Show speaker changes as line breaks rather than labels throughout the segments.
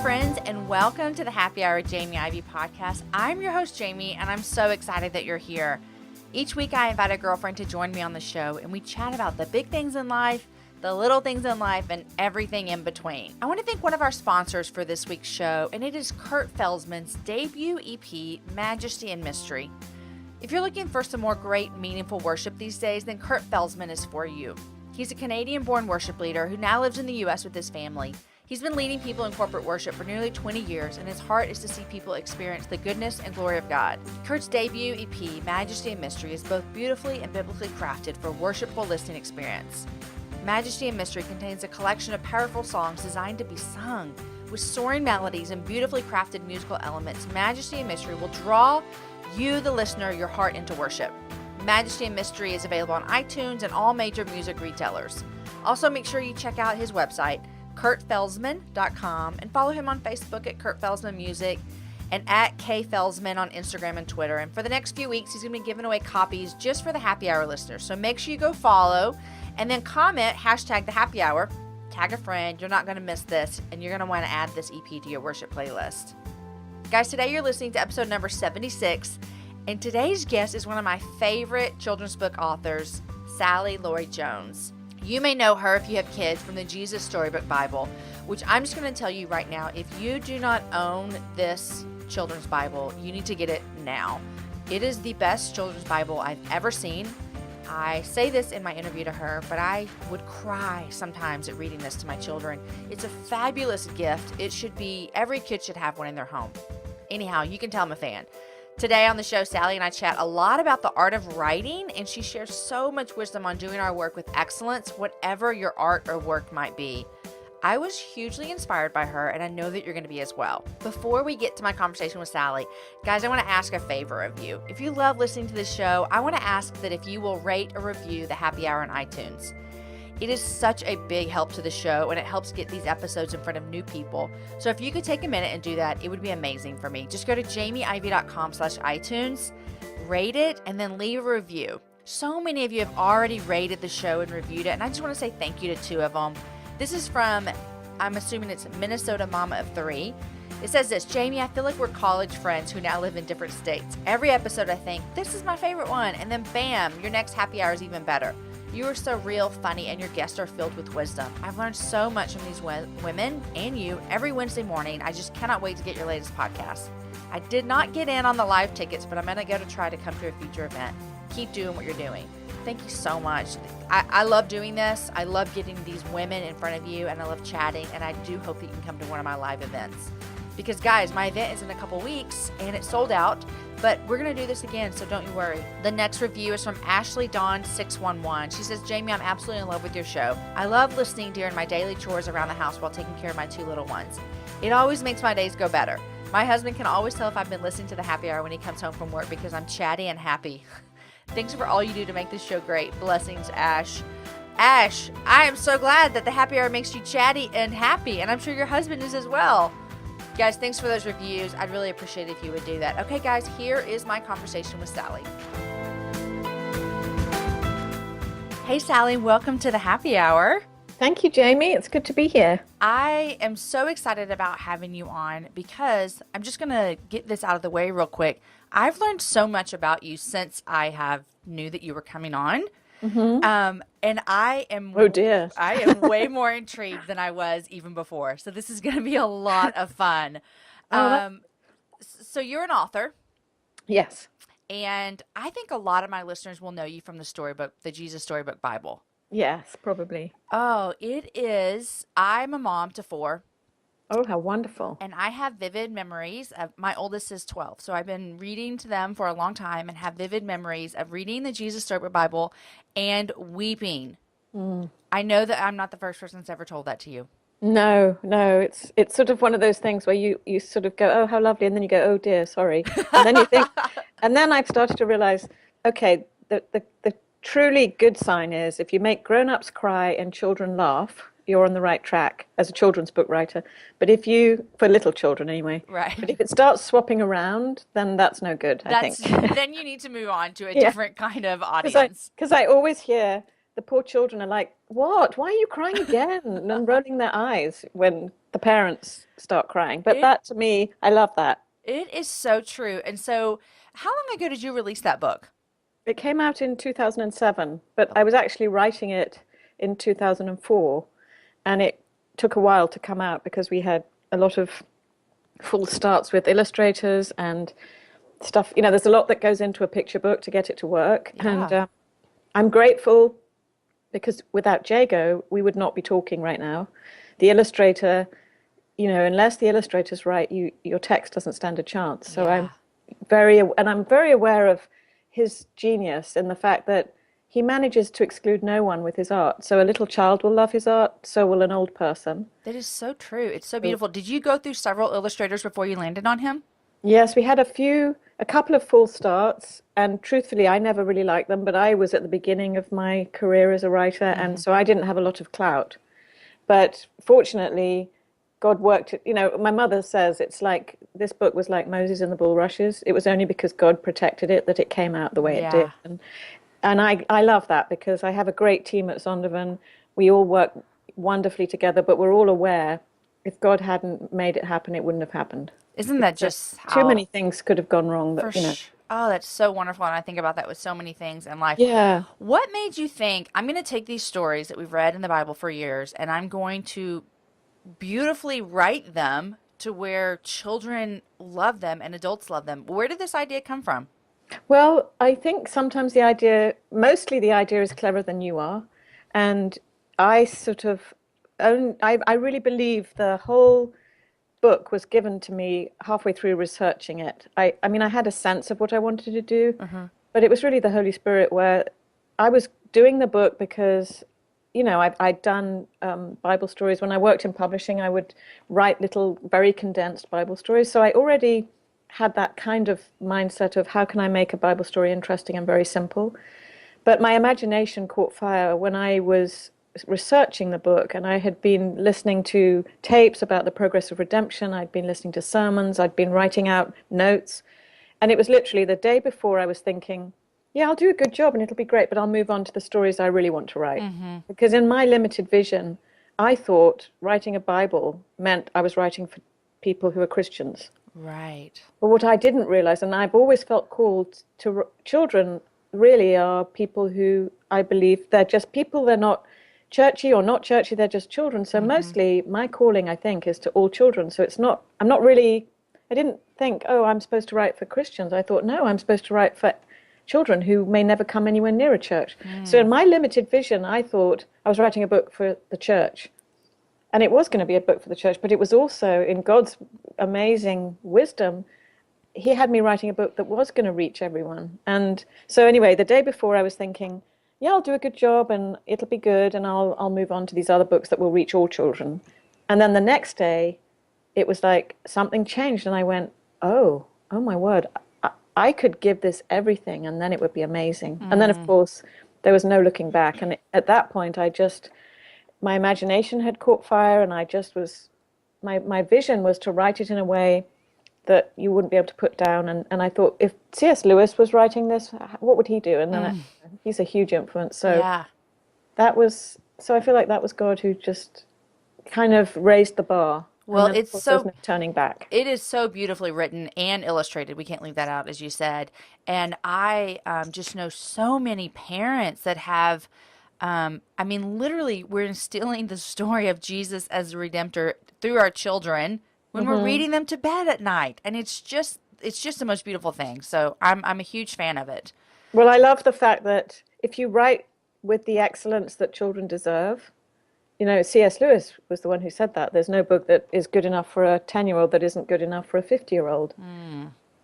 friends, and welcome to the Happy Hour with Jamie Ivey podcast. I'm your host, Jamie, and I'm so excited that you're here. Each week, I invite a girlfriend to join me on the show, and we chat about the big things in life, the little things in life, and everything in between. I want to thank one of our sponsors for this week's show, and it is Kurt Felsman's debut EP, Majesty and Mystery. If you're looking for some more great, meaningful worship these days, then Kurt Felsman is for you. He's a Canadian-born worship leader who now lives in the U.S. with his family. He's been leading people in corporate worship for nearly 20 years, and his heart is to see people experience the goodness and glory of God. Kurt's debut EP, Majesty and Mystery, is both beautifully and biblically crafted for a worshipful listening experience. Majesty and Mystery contains a collection of powerful songs designed to be sung. With soaring melodies and beautifully crafted musical elements, Majesty and Mystery will draw you, the listener, your heart into worship. Majesty and Mystery is available on iTunes and all major music retailers. Also, make sure you check out his website, kurtfelsman.com, and follow him on Facebook at Kurt Felsman Music and at KFelsman on Instagram and Twitter. And for the next few weeks, he's going to be giving away copies just for the Happy Hour listeners. So make sure you go follow and then comment hashtag the Happy Hour. Tag a friend. You're not going to miss this, and you're going to want to add this EP to your worship playlist. Guys, today you're listening to episode number 76, and today's guest is one of my favorite children's book authors, Sally Lloyd Jones. You may know her if you have kids from the Jesus Storybook Bible, which I'm just going to tell you right now, if you do not own this children's Bible, you need to get it now. It is the best children's Bible I've ever seen. I say this in my interview to her, but I would cry sometimes at reading this to my children. It's a fabulous gift. Every kid should have one in their home. Anyhow, you can tell I'm a fan. Today on the show, Sally and I chat a lot about the art of writing, and she shares so much wisdom on doing our work with excellence, whatever your art or work might be. I was hugely inspired by her, and I know that you're going to be as well. Before we get to my conversation with Sally, guys, I want to ask a favor of you. If you love listening to this show, I want to ask that if you will rate or review the Happy Hour on iTunes. It is such a big help to the show, and it helps get these episodes in front of new people. So if you could take a minute and do that, it would be amazing for me. Just go to jamieivey.com/iTunes, rate it, and then leave a review. So many of you have already rated the show and reviewed it, and I just want to say thank you to two of them. This is from, I'm assuming it's Minnesota Mama of 3. It says this: Jamie, I feel like we're college friends who now live in different states. Every episode I think, this is my favorite one, and then bam, your next happy hour is even better. You are so real, funny, and your guests are filled with wisdom. I've learned so much from these women and you every Wednesday morning. I just cannot wait to get your latest podcast. I did not get in on the live tickets, but I'm going to go to try to come to a future event. Keep doing what you're doing. Thank you so much. I love doing this. I love getting these women in front of you, and I love chatting, and I do hope that you can come to one of my live events. Because, guys, my event is in a couple weeks, and it's sold out, but we're going to do this again, so don't you worry. The next review is from Ashley Dawn 611. She says, Jamie, I'm absolutely in love with your show. I love listening during my daily chores around the house while taking care of my 2 little ones. It always makes my days go better. My husband can always tell if I've been listening to the Happy Hour when he comes home from work because I'm chatty and happy. Thanks for all you do to make this show great. Blessings, Ash. Ash, I am so glad that the Happy Hour makes you chatty and happy, and I'm sure your husband is as well. Guys, thanks for those reviews. I'd really appreciate it if you would do that. Okay, guys, here is my conversation with Sally. Hey, Sally, welcome to the Happy Hour.
Thank you, Jamie. It's good to be here.
I am so excited about having you on because I'm just going to get this out of the way real quick. I've learned so much about you since I knew that you were coming on.
Mm-hmm.
And I am,
oh dear,
I am way more intrigued than I was even before. So this is going to be a lot of fun. So you're an author.
Yes.
And I think a lot of my listeners will know you from the Jesus Storybook Bible.
Yes, probably.
Oh, it is. I'm a mom to 4.
Oh, how wonderful.
And I have vivid memories of, my oldest is 12. So I've been reading to them for a long time and have vivid memories of reading the Jesus Storybook Bible and weeping.
Mm.
I know that I'm not the first person that's ever told that to you.
No, it's sort of one of those things where you sort of go, oh, how lovely. And then you go, oh dear, sorry. And then you think, and then I've started to realize, okay, the truly good sign is if you make grown-ups cry and children laugh, you're on the right track as a children's book writer. But for little children anyway.
Right.
But if it starts swapping around, then that's no good, I think.
Then you need to move on to a different kind of audience.
Because I always hear the poor children are like, what? Why are you crying again? And rolling their eyes when the parents start crying. But
It
that, to me, I love that.
it is so true. And so, how long ago did you release that book?
It came out in 2007, but
Oh,
I was actually writing it in 2004, and it took a while to come out because we had a lot of full starts with illustrators and stuff. You know, there's a lot that goes into a picture book to get it to work. And
yeah.
I'm grateful because without Jago, we would not be talking right now. The illustrator, you know, unless the illustrator's right, your text doesn't stand a chance. So
Yeah.
I'm very aware of his genius in the fact that he manages to exclude no one with his art. So a little child will love his art, so will an old person.
That is so true. It's so beautiful. Did you go through several illustrators before you landed on him?
Yes, we had a couple of full starts, and truthfully, I never really liked them, but I was at the beginning of my career as a writer, and so I didn't have a lot of clout. But fortunately, God worked it. You know, my mother says it's like this book was like Moses and the bulrushes. It was only because God protected it that it came out the way it did.
Yeah.
And I love that because I have a great team at Zondervan. We all work wonderfully together, but we're all aware if God hadn't made it happen, it wouldn't have happened.
Isn't that just
Too
how
many things could have gone wrong
for
that, you know.
Oh, that's so wonderful. And I think about that with so many things in life.
Yeah.
What made you think I'm going to take these stories that we've read in the Bible for years and I'm going to beautifully write them to where children love them and adults love them? Where did this idea come from?
Well, I think sometimes mostly the idea is cleverer than you are. And I sort of I really believe the whole book was given to me halfway through researching it. I mean, I had a sense of what I wanted to do, but it was really the Holy Spirit where I was doing the book because, you know, I'd done Bible stories. When I worked in publishing, I would write little, very condensed Bible stories. So I already had that kind of mindset of how can I make a Bible story interesting and very simple. But my imagination caught fire when I was researching the book, and I had been listening to tapes about the progress of redemption. I'd been listening to sermons. I'd been writing out notes. And it was literally the day before I was thinking, yeah, I'll do a good job and it'll be great, but I'll move on to the stories I really want to write. Because in my limited vision, I thought writing a Bible meant I was writing for people who are Christians.
Right.
But what I didn't realize, and I've always felt called to children, really are people who I believe they're just people. They're not churchy or not churchy. They're just children. So mostly my calling, I think, is to all children. So I'm not really, I didn't think, oh, I'm supposed to write for Christians. I thought, no, I'm supposed to write for children who may never come anywhere near a church. So in my limited vision, I thought I was writing a book for the church. And it was going to be a book for the church, but it was also, in God's amazing wisdom, he had me writing a book that was going to reach everyone. And so anyway, the day before I was thinking, yeah, I'll do a good job and it'll be good and I'll move on to these other books that will reach all children. And then the next day, it was like something changed and I went, oh my word, I could give this everything and then it would be amazing. And then, of course, there was no looking back. And at that point, my imagination had caught fire and my vision was to write it in a way that you wouldn't be able to put down. And I thought, if C.S. Lewis was writing this, what would he do? And then he's a huge influence. So
Yeah.
so I feel like that was God who just kind of raised the bar.
Well,
And then, of course, there's no turning back.
it is so beautifully written and illustrated. We can't leave that out, as you said. And I just know so many parents that have, I mean, literally, we're instilling the story of Jesus as the Redemptor through our children when we're reading them to bed at night. And it's just the most beautiful thing. So I'm a huge fan of it.
Well, I love the fact that if you write with the excellence that children deserve, you know, C.S. Lewis was the one who said that. There's no book that is good enough for a 10-year-old that isn't good enough for a 50-year-old.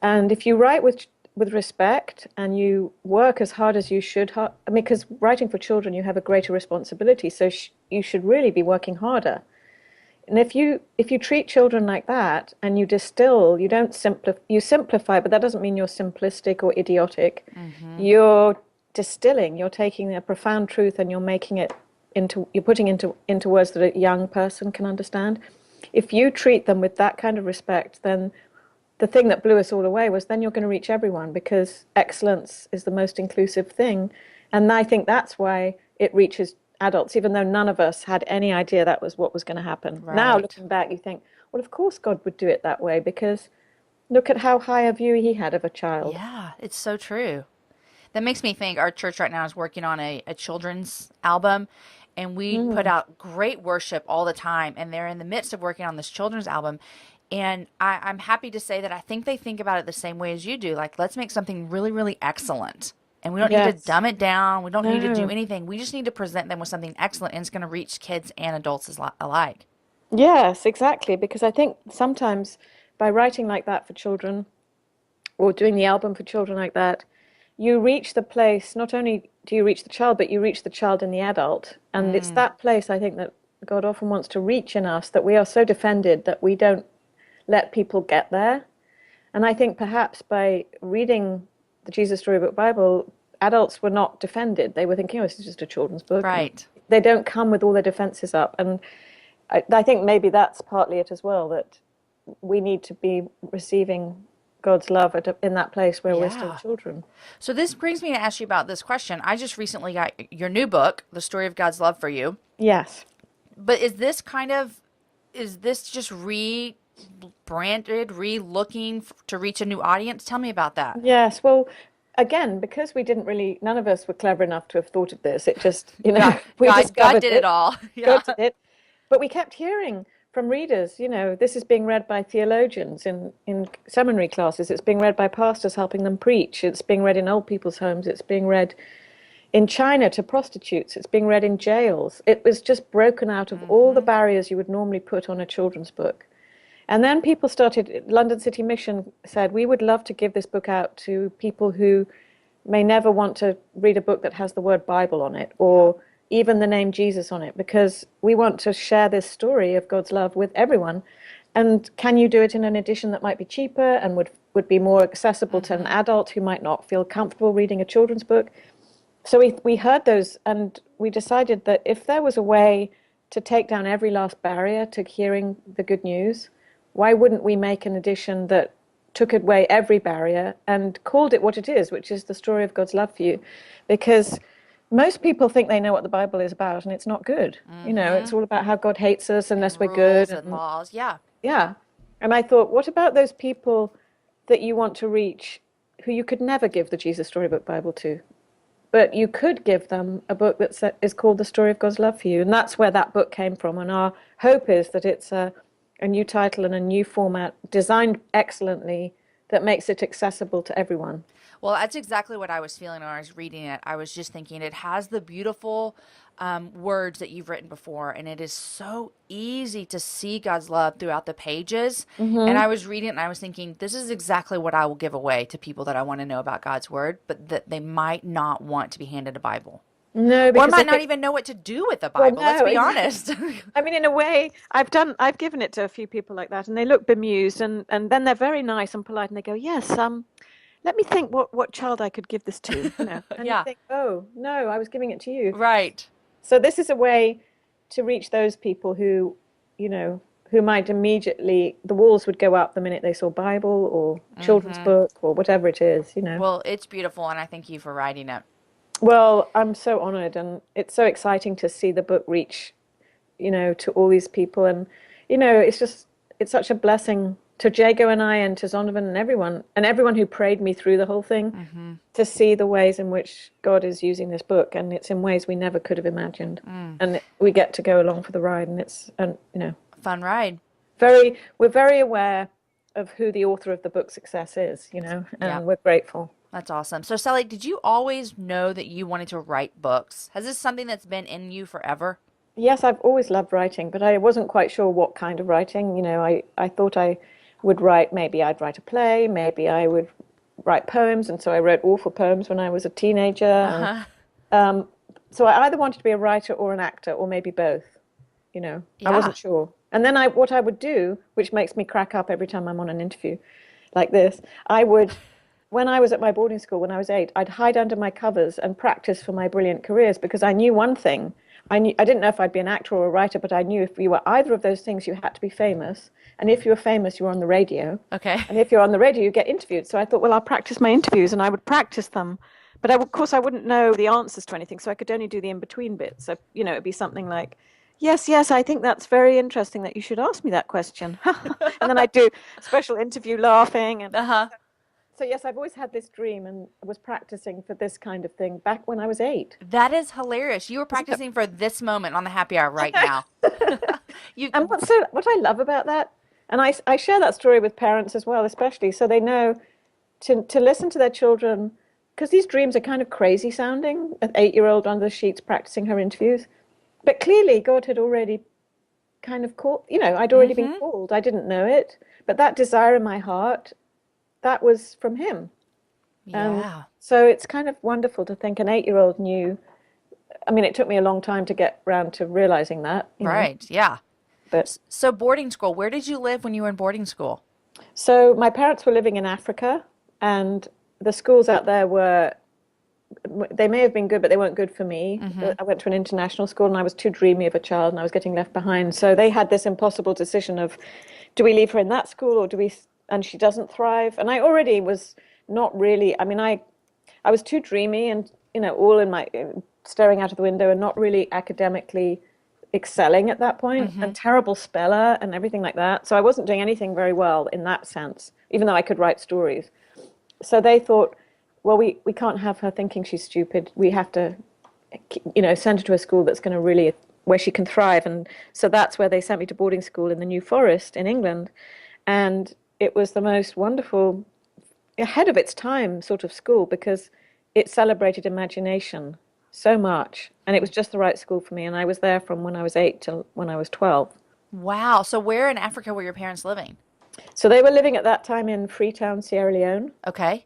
And if you write with respect and you work as hard as you should, I mean, because writing for children, you have a greater responsibility. So you should really be working harder. And if you treat children like that and you distill, you simplify, but that doesn't mean you're simplistic or idiotic. You're distilling, you're taking a profound truth and you're making it you're putting into words that a young person can understand. If you treat them with that kind of respect, then the thing that blew us all away was then you're going to reach everyone because excellence is the most inclusive thing. And I think that's why it reaches adults, even though none of us had any idea that was what was going to happen. Now,
Right.
looking back, you think, well, of course God would do it that way, because look at how high a view he had of a child.
Yeah, it's so true. That makes me think our church right now is working on a children's album, and we put
Mm,
out great worship all the time. And they're in the midst of working on this children's album. And I'm happy to say that I think they think about it the same way as you do. Like, let's make something really, really excellent. And we don't need to
yes.
dumb it down. We don't need to do
No.
anything. We just need to present them with something excellent, and it's going to reach kids and adults alike.
Yes, exactly. Because I think sometimes by writing like that for children, or doing the album for children like that, you reach the place, not only do you reach the child, but you reach the child in the adult. And it's that place, I think, that God often wants to reach in us, that we are so defended that we don't let people get there. And I think perhaps by reading the Jesus Storybook Bible, adults were not defended. They were thinking, oh, this is just a children's book. And
Right.
they don't come with all their defenses up. And I think maybe that's partly it as well, that we need to be receiving God's love in that place where we're still
Yeah.
children.
So this brings me to ask you about this question. I just recently got your new book, The Story of God's Love for You.
Yes.
But is this just rebranded, re-looking to reach a new audience? Tell me about that.
Yes. Well, again, because we didn't really, none of us were clever enough to have thought of this. It just,
God,
we
God
discovered
did it
it.
all. Yeah.
God did it. But we kept hearing from readers, this is being read by theologians in seminary classes. It's being read by pastors helping them preach. It's being read in old people's homes. It's being read in China to prostitutes. It's being read in jails. It was just broken out of all the barriers you would normally put on a children's book. And then people started, London City Mission said, we would love to give this book out to people who may never want to read a book that has the word Bible on it, or even the name Jesus on it, because we want to share this story of God's love with everyone. And can you do it in an edition that might be cheaper and would be more accessible to an adult who might not feel comfortable reading a children's book? So we heard those, and we decided that if there was a way to take down every last barrier to hearing the good news, why wouldn't we make an edition that took away every barrier and called it what it is, which is the story of God's love for you? Because most people think they know what the Bible is about, and it's not good. It's all about how God hates us unless
And
we're
rules
good.
and laws. Yeah.
Yeah. And I thought, what about those people that you want to reach who you could never give the Jesus Storybook Bible to? But you could give them a book that is called The Story of God's Love for You. And that's where that book came from. And our hope is that it's a new title and a new format designed excellently that makes it accessible to everyone.
Well, that's exactly what I was feeling when I was reading it. I was just thinking it has the beautiful words that you've written before, and it is so easy to see God's love throughout the pages. And I was reading it and I was thinking, this is exactly what I will give away to people that I want to know about God's word, but that they might not want to be handed a Bible.
No,
Or
because
might not even know what to do with the Bible. Let's
no,
be
exactly.
honest.
I mean, in a way, I've given it to a few people like that, and they look bemused, and then they're very nice and polite, and they go, yes, let me think what child I could give this to. And you
Yeah.
think, oh no, I was giving it to you.
Right.
So this is a way to reach those people who might immediately, the walls would go up the minute they saw Bible or children's book or whatever it is.
Well, it's beautiful, and I thank you for writing it.
Well, I'm so honored, and it's so exciting to see the book reach, to all these people. And, it's such a blessing to Jago and I and to Zonovan and everyone who prayed me through the whole thing, to see the ways in which God is using this book. And it's in ways we never could have imagined. And we get to go along for the ride, and it's,
Fun ride.
we're very aware of who the author of the book's success is, and
Yeah.
we're grateful.
That's awesome. So, Sally, did you always know that you wanted to write books? Has this something that's been in you forever?
Yes, I've always loved writing, but I wasn't quite sure what kind of writing. I thought I would write, maybe I'd write a play, maybe I would write poems, and so I wrote awful poems when I was a teenager. So I either wanted to be a writer or an actor, or maybe both. I
Yeah.
wasn't sure. And then what I would do, which makes me crack up every time I'm on an interview like this, when I was at my boarding school when I was 8, I'd hide under my covers and practice for my brilliant careers, because I knew one thing. I didn't know if I'd be an actor or a writer, but I knew if you were either of those things, you had to be famous. And if you were famous, you were on the radio.
Okay.
And if you're on the radio, you get interviewed. So I thought, well, I'll practice my interviews, and I would practice them But of course, I wouldn't know the answers to anything, so I could only do the in-between bits. So, it'd be something like, yes, yes, I think that's very interesting that you should ask me that question. And then I'd do special interview laughing. And
Uh-huh.
so, yes, I've always had this dream and was practicing for this kind of thing back when I was 8.
That is hilarious. You were
Isn't it?
practicing for this moment on the happy hour right now. You
And what I love about that, and I share that story with parents as well, especially so they know to listen to their children, because these dreams are kind of crazy sounding. An 8-year-old under the sheets practicing her interviews, but clearly God had already kind of called. I'd already been called. I didn't know it, but that desire in my heart, that was from Him.
Yeah.
So it's kind of wonderful to think an 8-year-old knew. I mean, it took me a long time to get round to realizing that.
Right. Yeah.
But
So boarding school, where did you live when you were in boarding school?
so my parents were living in Africa, and the schools out there they may have been good, but they weren't good for me. I went to an international school and I was too dreamy of a child and I was getting left behind. So they had this impossible decision of, do we leave her in that school or and she doesn't thrive. And I already was not really, I mean, I was too dreamy and, all in my, staring out of the window and not really academically excelling at that point, and terrible speller and everything like that. So I wasn't doing anything very well in that sense, even though I could write stories. So they thought, well, we can't have her thinking she's stupid. We have to, send her to a school that's going to really, where she can thrive. And so that's where they sent me to boarding school in the New Forest in England. And it was the most wonderful, ahead of its time sort of school, because it celebrated imagination so much. And it was just the right school for me. And I was there from when I was 8 till when I was 12.
Wow. So where in Africa were your parents living?
So they were living at that time in Freetown, Sierra Leone.
Okay.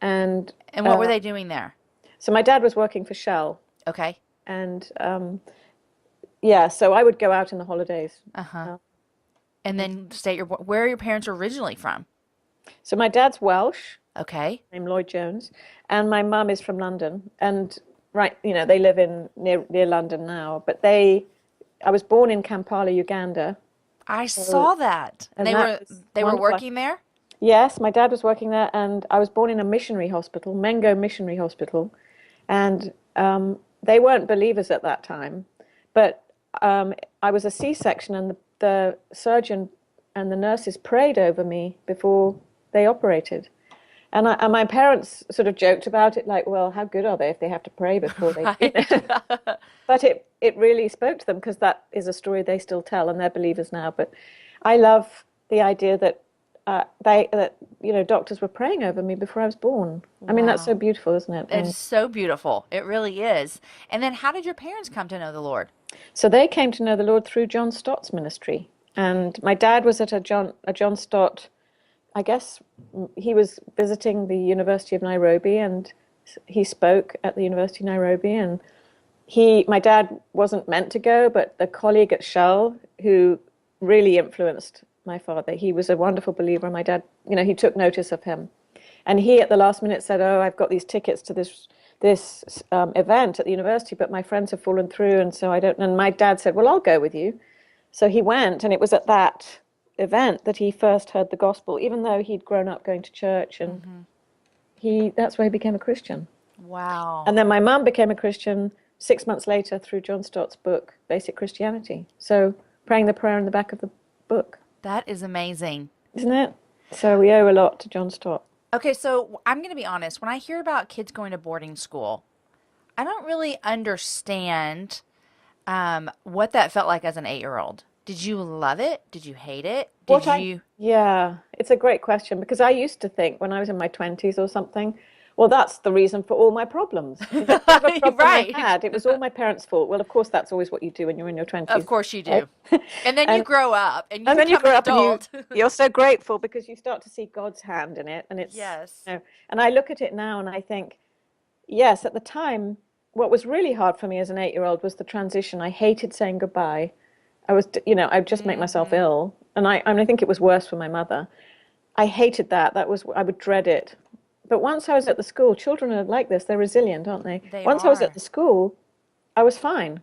And
what were they doing there?
so my dad was working for Shell.
Okay.
And yeah, so I would go out in the holidays.
Uh-huh. And then state where are your parents originally from?
So my dad's Welsh,
Okay.
named Lloyd Jones, and my mum is from London. And they live in near London now. But I was born in Kampala, Uganda.
I saw that.
And
They
that
were
was
they were
wonderful.
working there?
Yes, my dad was working there, and I was born in a missionary hospital, Mengo Missionary Hospital, and they weren't believers at that time, but I was a C-section, and the surgeon and the nurses prayed over me before they operated, and my parents sort of joked about it, like, well, how good are they if they have to pray before they?
Right.
But it really spoke to them, because that is a story they still tell, and they're believers now. But I love the idea that. Doctors were praying over me before I was born. I mean, that's so
Wow.
beautiful, isn't it?
It's so beautiful. It really is. And then how did your parents come to know the Lord?
So they came to know the Lord through John Stott's ministry. And my dad was at a John Stott, I guess he was visiting the University of Nairobi, and he spoke at the University of Nairobi. And my dad wasn't meant to go, but the colleague at Shell who really influenced my father, he was a wonderful believer. And my dad, he took notice of him. And he at the last minute said, oh, I've got these tickets to this event at the university, but my friends have fallen through, and so I don't. And my dad said, well, I'll go with you. So he went, and it was at that event that he first heard the gospel, even though he'd grown up going to church, and that's where he became a Christian.
Wow.
And then my mum became a Christian 6 months later through John Stott's book, Basic Christianity. So praying the prayer in the back of the book,
That is amazing.
isn't it? So we owe a lot to John Stott.
Okay, so I'm going to be honest. When I hear about kids going to boarding school, I don't really understand what that felt like as an 8-year-old. Did you love it? Did you hate it?
Yeah, it's a great question, because I used to think when I was in my 20s or something, well, that's the reason for all my problems. Whatever problem
Right.
I had, it was all my parents' fault. Well, of course, that's always what you do when you're in your 20s.
Of course you
right?
do. And then you
And
grow up and you
and then you
become
grow
an
up and
adult.
you're so grateful, because you start to see God's hand in it, and it's
Yes.
and I look at it now and I think, yes, at the time, what was really hard for me as an 8-year-old was the transition. I hated saying goodbye. I'd just make myself ill, and I think it was worse for my mother. I hated that. I would dread it. But once I was at the school, children are like this. They're resilient, aren't they?
They
Once I was at
are.
the school, I was fine.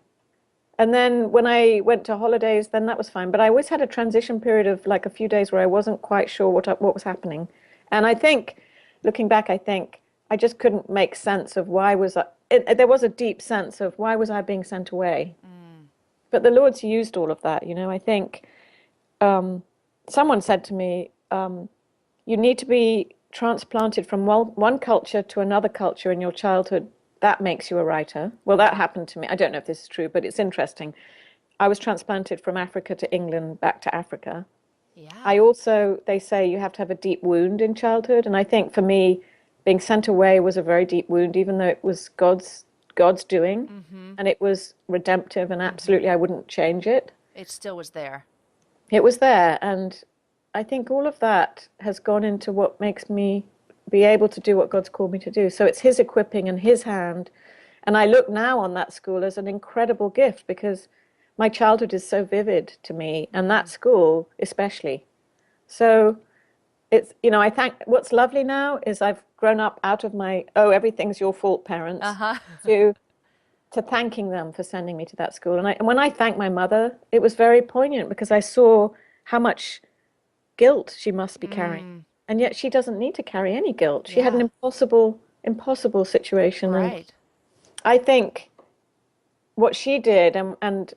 And then when I went to holidays, then that was fine. But I always had a transition period of like a few days where I wasn't quite sure what was happening. And I think, looking back, I think I just couldn't make sense of why was there was a deep sense of why was I being sent away. But the Lord's used all of that, I think someone said to me, you need to be transplanted from one culture to another culture in your childhood. That makes you a writer. Well, that happened to me. I don't know if this is true, but it's interesting. I was transplanted from Africa to England, back to Africa.
Yeah.
They say you have to have a deep wound in childhood. And I think for me, being sent away was a very deep wound, even though it was God's doing. And it was redemptive, and absolutely I wouldn't change it.
It still was there.
It was there. And I think all of that has gone into what makes me be able to do what God's called me to do. So it's his equipping and his hand. And I look now on that school as an incredible gift, because my childhood is so vivid to me, and that school especially. So it's, I think what's lovely now is I've grown up out of my, everything's your fault parents, to thanking them for sending me to that school. And when I thanked my mother, it was very poignant, because I saw how much guilt she must be carrying. And yet she doesn't need to carry any guilt. She had an impossible situation.
Right.
And I think what she did and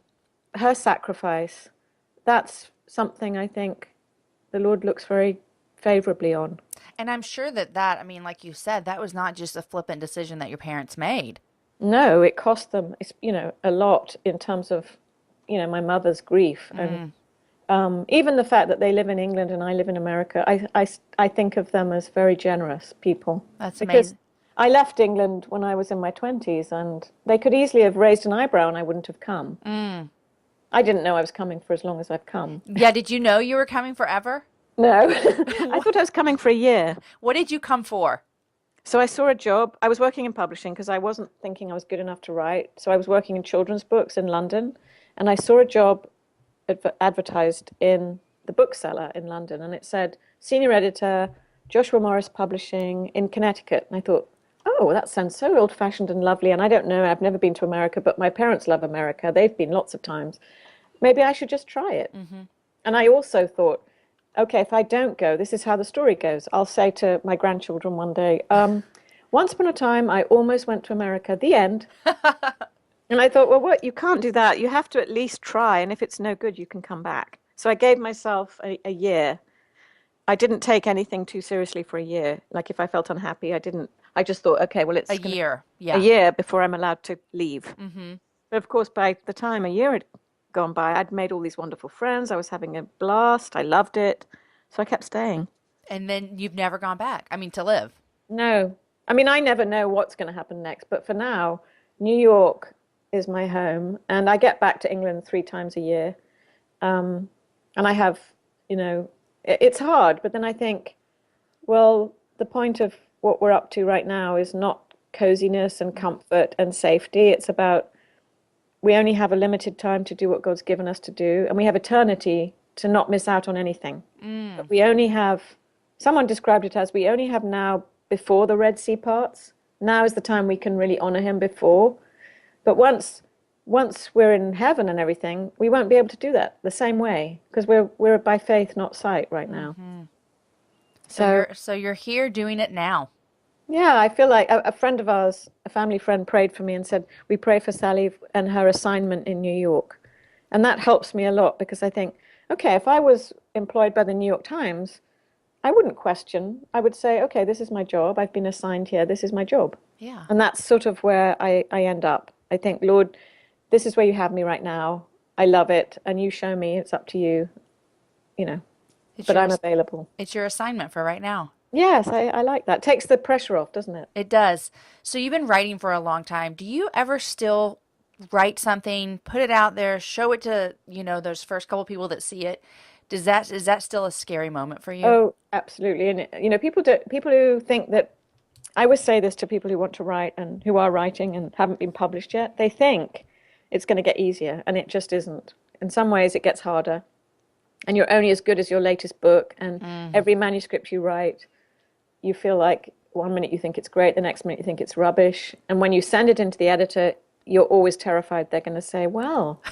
her sacrifice, that's something I think the Lord looks very favorably on.
And I'm sure that, I mean, like you said, that was not just a flippant decision that your parents made.
No, it cost them, a lot in terms of, my mother's grief. And even the fact that they live in England and I live in America, I think of them as very generous people.
That's
because
amazing.
I left England when I was in my 20s, and they could easily have raised an eyebrow and I wouldn't have come. I didn't know I was coming for as long as I've come.
Yeah, did you know you were coming forever?
No, I thought I was coming for a year.
What did you come for?
So I saw a job. I was working in publishing because I wasn't thinking I was good enough to write. So I was working in children's books in London, and I saw a job advertised in the bookseller in London, and it said senior editor, Joshua Morris Publishing in Connecticut. And I thought, oh, that sounds so old-fashioned and lovely. And I don't know, I've never been to America, but my parents love America. They've been lots of times. Maybe I should just try it. And I also thought, okay, if I don't go, this is how the story goes. I'll say to my grandchildren one day, once upon a time, I almost went to America, the end. And I thought, well, what? You can't do that. You have to at least try. And if it's no good, you can come back. So I gave myself a year. I didn't take anything too seriously for a year. Like if I felt unhappy, I didn't. I just thought, okay, well, it's
a year.
Yeah. A year before I'm allowed to leave. But of course, by the time a year had gone by, I'd made all these wonderful friends. I was having a blast. I loved it. So I kept staying.
And then you've never gone back. I mean, to live.
No. I mean, I never know what's going to happen next. But for now, New York is my home. And I get back to England 3 times a year. And I have, it's hard. But then I think, well, the point of what we're up to right now is not coziness and comfort and safety. It's about we only have a limited time to do what God's given us to do. And we have eternity to not miss out on anything. But we only have, someone described it as, we only have now before the Red Sea parts. Now is the time we can really honor him before. But once we're in heaven and everything, we won't be able to do that the same way, because we're by faith, not sight right now.
So you're here doing it now.
Yeah, I feel like a friend of ours, a family friend, prayed for me and said, we pray for Sally and her assignment in New York. And that helps me a lot, because I think, okay, if I was employed by the New York Times, I wouldn't question. I would say, okay, this is my job. I've been assigned here. This is my job.
Yeah.
And that's sort of where I end up. I think, Lord, this is where you have me right now. I love it. And you show me, it's up to you, but I'm available.
It's your assignment for right now.
Yes, I like that. Takes the pressure off, doesn't it?
It does. So you've been writing for a long time. Do you ever still write something, put it out there, show it to, those first couple people that see it? Is that still a scary moment for you?
Oh, absolutely. And people who think that, I always say this to people who want to write and who are writing and haven't been published yet, they think it's going to get easier, and it just isn't. In some ways it gets harder. And you're only as good as your latest book, and every manuscript you write, you feel like one minute you think it's great, the next minute you think it's rubbish. And when you send it into the editor, you're always terrified they're going to say, well,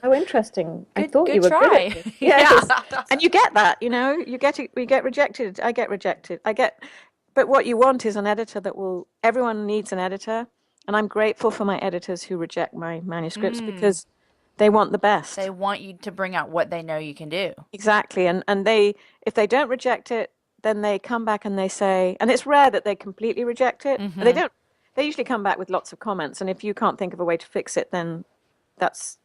how interesting. I thought you were good at it. Yes. And you get that, you get rejected. I get rejected. I get But what you want is an editor that will, everyone needs an editor. And I'm grateful for my editors who reject my manuscripts because they want the best.
They want you to bring out what they know you can do.
Exactly. And they, if they don't reject it, then they come back and they say, and it's rare that they completely reject it. They don't, they usually come back with lots of comments. And if you can't think of a way to fix it, then that's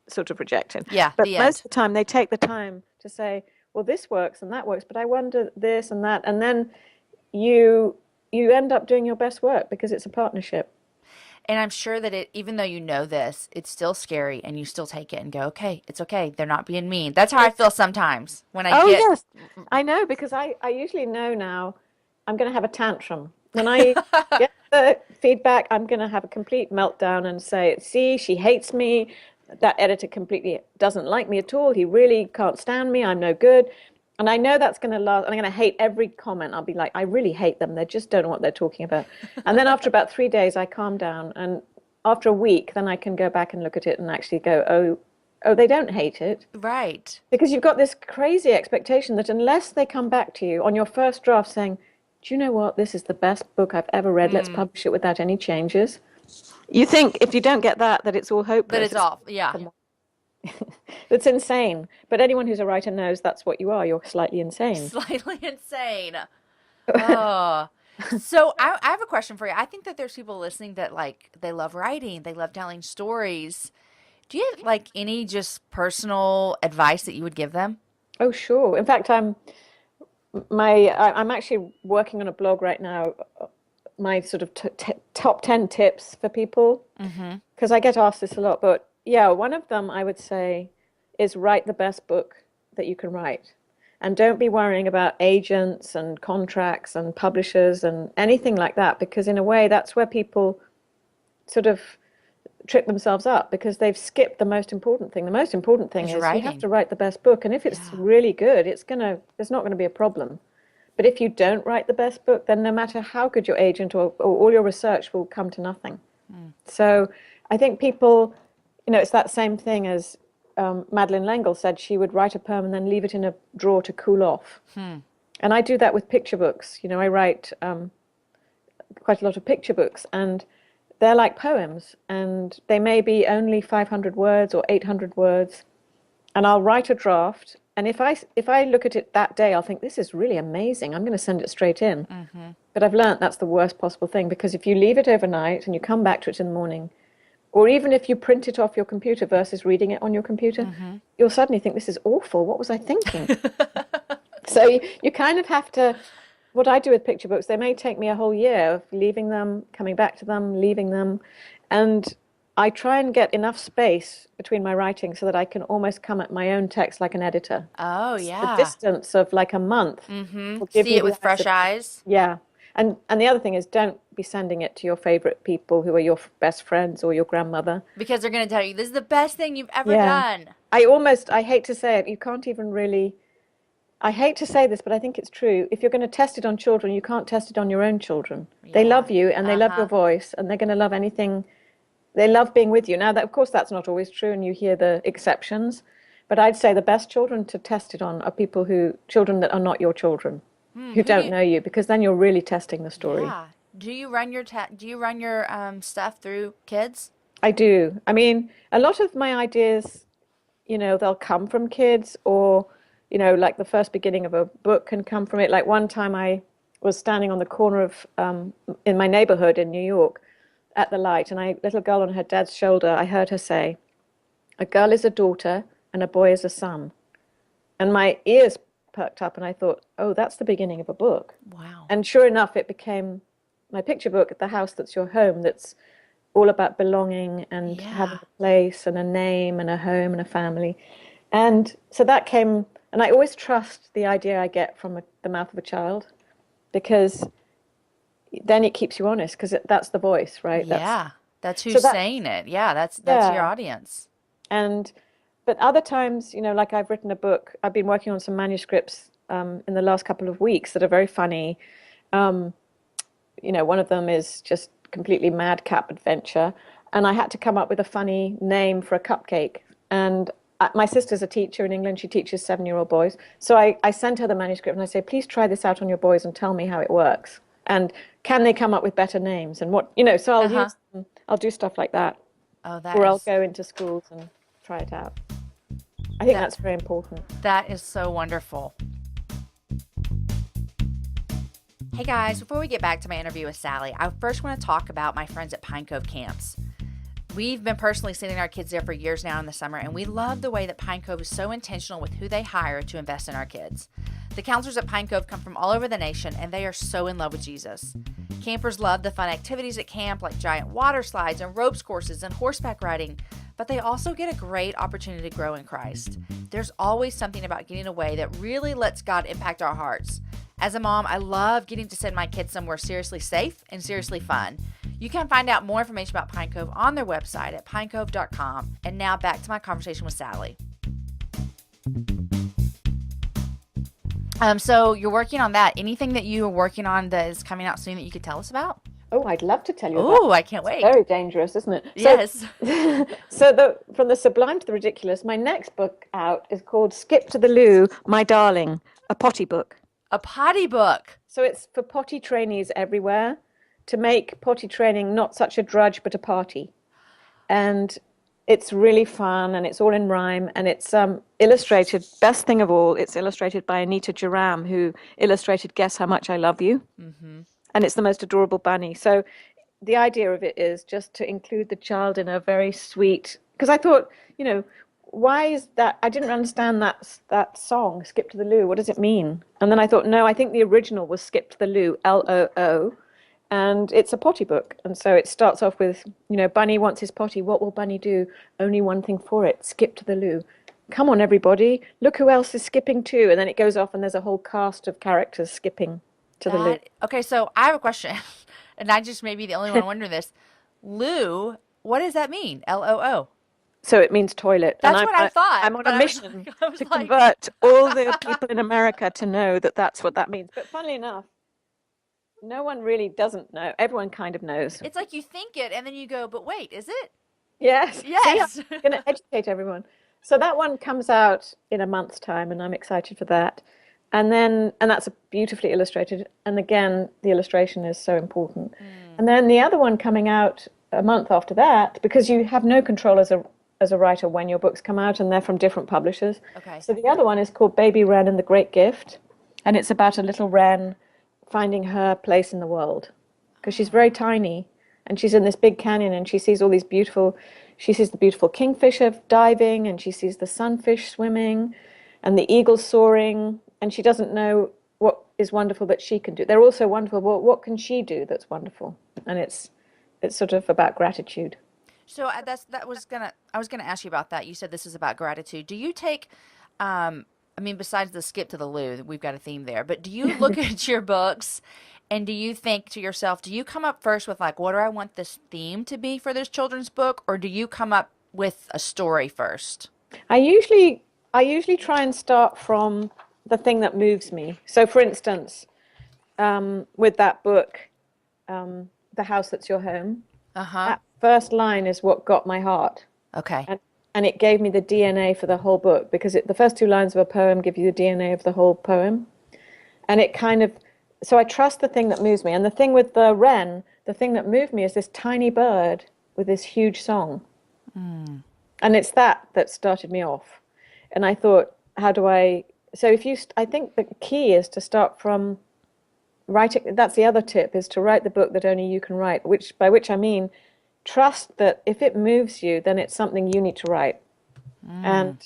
sort of rejected.
Yeah,
But
the
most
end.
of the time they take the time to say, well, this works and that works, but I wonder this and that. And then you end up doing your best work because it's a partnership.
And I'm sure that even though you know this, it's still scary and you still take it and go, okay, it's okay. They're not being mean. That's how I feel sometimes when I
Oh,
get.
yes, I know because I usually know now I'm going to have a tantrum. When I get the feedback, I'm going to have a complete meltdown and say, see, she hates me. That editor completely doesn't like me at all. He really can't stand me. I'm no good. And I know that's going to last. I'm going to hate every comment. I'll be like, I really hate them. They just don't know what they're talking about. And then after about 3 days, I calm down. And after a week, then I can go back and look at it and actually go, oh, they don't hate it.
Right.
Because you've got this crazy expectation that unless they come back to you on your first draft saying, do you know what? This is the best book I've ever read. Let's publish it without any changes. You think if you don't get that it's all hopeless.
That it's off. Yeah.
It's insane. But anyone who's a writer knows that's what you are. You're slightly insane.
Slightly insane. Oh. So I have a question for you. I think that there's people listening that like they love writing, they love telling stories. Do you have like any just personal advice that you would give them?
Oh, sure. In fact, I'm actually working on a blog right now, my sort of top 10 tips for people, because I get asked this a lot. But yeah, one of them I would say is write the best book that you can write. And don't be worrying about agents and contracts and publishers and anything like that, because in a way, that's where people sort of trip themselves up because they've skipped the most important thing. The most important thing is you have to write the best book. And if it's really good, there's not going to be a problem. But if you don't write the best book, then no matter how good your agent or all your research will come to nothing. So I think people, it's that same thing as Madeleine L'Engle said she would write a poem and then leave it in a drawer to cool off. And I do that with picture books. I write quite a lot of picture books, and they're like poems, and they may be only 500 words or 800 words. And I'll write a draft, and if I look at it that day, I'll think, this is really amazing. I'm going to send it straight in. But I've learned that's the worst possible thing, because if you leave it overnight and you come back to it in the morning, or even if you print it off your computer versus reading it on your computer, you'll suddenly think, this is awful. What was I thinking? So you kind of have to, what I do with picture books, they may take me a whole year of leaving them, coming back to them, leaving them. And I try and get enough space between my writing so that I can almost come at my own text like an editor.
Oh,
The
yeah.
distance of like a month will give
See
you
it with fresh eyes.
Yeah. And the other thing is, don't be sending it to your favorite people who are your best friends or your grandmother.
Because they're going to tell you, this is the best thing you've ever
Yeah.
done.
I hate to say it, you can't even really, I hate to say this, but I think it's true. If you're going to test it on children, you can't test it on your own children. They love you and they love your voice, and they're going to love anything. They love being with you. Now, of course, that's not always true, and you hear the exceptions. But I'd say the best children to test it on are children that are not your children, who don't know you, because then you're really testing the story.
Yeah. Do you run your stuff through kids?
I do. I mean, a lot of my ideas, they'll come from kids, or, like the first beginning of a book can come from it. Like one time I was standing on the corner of, in my neighborhood in New York at the light, and a little girl on her dad's shoulder, I heard her say, a girl is a daughter and a boy is a son. And my ears perked up and I thought, oh, that's the beginning of a book.
Wow.
And sure enough, it became my picture book, The House That's Your Home, that's all about belonging and having a place and a name and a home and a family. And so that came, and I always trust the idea I get from the mouth of a child, because then it keeps you honest, because that's the voice, right?
That's who's saying it. Yeah, that's your audience.
But other times, like I've written a book, I've been working on some manuscripts in the last couple of weeks that are very funny. One of them is just completely madcap adventure, and I had to come up with a funny name for a cupcake. And my sister's a teacher in England. She teaches 7-year-old boys. So I sent her the manuscript and I say, please try this out on your boys and tell me how it works. And can they come up with better names? And what, so I'll do stuff like that.
Oh,
Or I'll go into schools and try it out. I think that's very important.
That is so wonderful. Hey guys, before we get back to my interview with Sally, I first want to talk about my friends at Pine Cove Camps. We've been personally sending our kids there for years now in the summer, and we love the way that Pine Cove is so intentional with who they hire to invest in our kids. The counselors at Pine Cove come from all over the nation, and they are so in love with Jesus. Campers love the fun activities at camp, like giant water slides and ropes courses and horseback riding, but they also get a great opportunity to grow in Christ. There's always something about getting away that really lets God impact our hearts. As a mom, I love getting to send my kids somewhere seriously safe and seriously fun. You can find out more information about Pine Cove on their website at pinecove.com. And now back to my conversation with Sally. So you're working on that. Anything that you are working on that is coming out soon that you could tell us about?
Oh, I'd love to tell you about.
Oh, I can't wait.
Very dangerous, isn't it?
Yes.
From the sublime to the ridiculous, my next book out is called Skip to the Loo, My Darling, a potty book.
A potty book.
So it's for potty trainees everywhere, to make potty training not such a drudge but a party. And it's really fun, and it's all in rhyme, and it's illustrated, best thing of all, it's illustrated by Anita Jaram, who illustrated Guess How Much I Love You. Mm-hmm. And it's the most adorable bunny. So the idea of it is just to include the child in a very sweet, because I thought, why is that? I didn't understand that song, Skip to the Loo. What does it mean? And then I thought, no, I think the original was Skip to the Loo, Loo. And it's a potty book. And so it starts off with, Bunny wants his potty. What will Bunny do? Only one thing for it, skip to the loo. Come on, everybody. Look who else is skipping too. And then it goes off and there's a whole cast of characters skipping to the loo.
Okay, so I have a question. And I just may be the only one wondering this. Loo, what does that mean? Loo.
So it means toilet.
That's what I thought.
I'm on a mission to convert all the people in America to know that that's what that means. But funnily enough, no one really doesn't know. Everyone kind of knows.
It's like you think it and then you go, but wait, is it?
Yes.
Yes.
See, I'm going to educate everyone. So that one comes out in a month's time, and I'm excited for that. And that's beautifully illustrated. And again, the illustration is so important. And then the other one coming out a month after that, because you have no control as a writer when your books come out, and they're from different publishers.
Okay.
So the other one is called Baby Wren and the Great Gift, and it's about a little wren finding her place in the world, because she's very tiny, and she's in this big canyon, and she sees the beautiful kingfisher diving, and she sees the sunfish swimming, and the eagles soaring, and she doesn't know what is wonderful that she can do. They're also wonderful, but what can she do that's wonderful? And it's sort of about gratitude.
So I was gonna ask you about that. You said this is about gratitude. Do you take, besides the skip to the loo, we've got a theme there, but do you look at your books and do you think to yourself, do you come up first with like, what do I want this theme to be for this children's book? Or do you come up with a story first? I
usually try and start from the thing that moves me. So for instance, with that book, The House That's Your Home, that first line is what got my heart.
Okay.
And it gave me the DNA for the whole book, because the first two lines of a poem give you the DNA of the whole poem. And it so I trust the thing that moves me. And the thing with the wren, the thing that moved me is this tiny bird with this huge song. And it's that started me off. And I thought, I think the key is to start from writing. That's the other tip, is to write the book that only you can write, by which I mean, trust that if it moves you, then it's something you need to write. And,